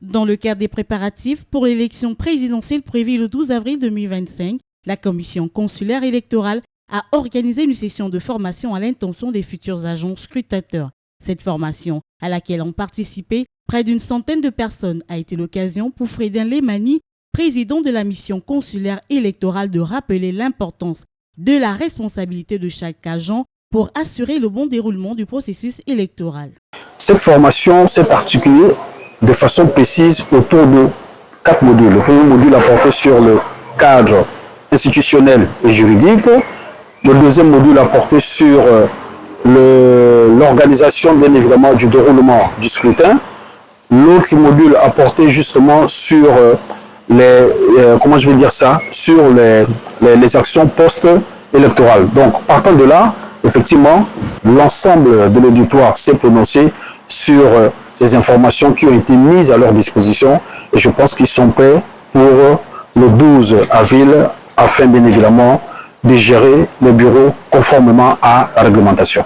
Dans le cadre des préparatifs pour l'élection présidentielle prévue le 12 avril 2025, la commission consulaire électorale a organisé une session de formation à l'intention des futurs agents scrutateurs. Cette formation, à laquelle ont participé près d'une centaine de personnes, a été l'occasion pour Frédin Lemani, président de la mission consulaire électorale, de rappeler l'importance de la responsabilité de chaque agent pour assurer le bon déroulement du processus électoral. Cette formation s'est articulée de façon précise autour de 4 modules. Le premier module a porté sur le cadre institutionnel et juridique. Le deuxième module a porté sur l'organisation, bien évidemment, du déroulement du scrutin. L'autre module a porté justement sur sur les actions post-électorales. Donc, partant de là, effectivement, l'ensemble de l'auditoire s'est prononcé sur les informations qui ont été mises à leur disposition et je pense qu'ils sont prêts pour le 12 avril afin, bien évidemment, de gérer les bureaux conformément à la réglementation.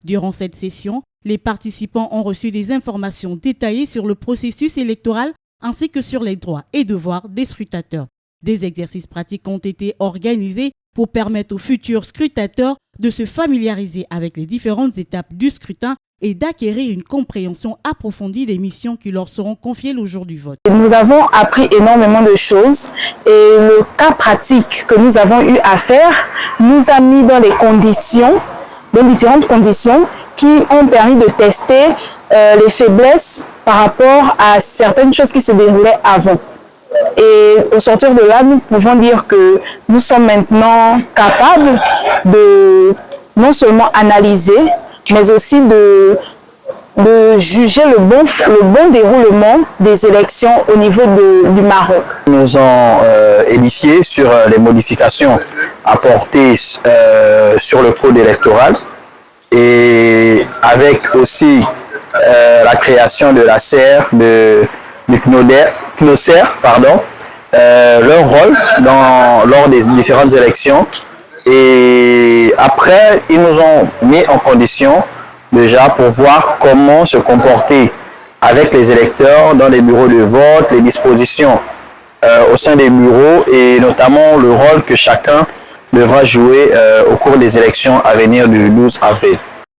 Durant cette session, les participants ont reçu des informations détaillées sur le processus électoral ainsi que sur les droits et devoirs des scrutateurs. Des exercices pratiques ont été organisés pour permettre aux futurs scrutateurs de se familiariser avec les différentes étapes du scrutin et d'acquérir une compréhension approfondie des missions qui leur seront confiées le jour du vote. Nous avons appris énormément de choses et le cas pratique que nous avons eu à faire nous a mis dans différentes conditions qui ont permis de tester les faiblesses par rapport à certaines choses qui se déroulaient avant. Et au sortir de là, nous pouvons dire que nous sommes maintenant capables de non seulement analyser, mais aussi de juger le bon déroulement des élections au niveau du Maroc. Nous nous ont édifiés sur les modifications apportées sur le code électoral et avec aussi la création de la CER, du CNOSER, leur rôle lors des différentes élections. Et après, ils nous ont mis en condition déjà pour voir comment se comporter avec les électeurs dans les bureaux de vote, les dispositions au sein des bureaux et notamment le rôle que chacun devra jouer au cours des élections à venir du 12 avril.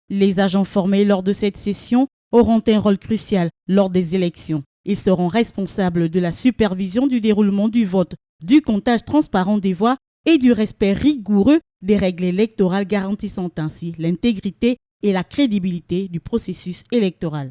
Les agents formés lors de cette session auront un rôle crucial lors des élections. Ils seront responsables de la supervision du déroulement du vote, du comptage transparent des voix et du respect rigoureux des règles électorales garantissant ainsi l'intégrité et la crédibilité du processus électoral.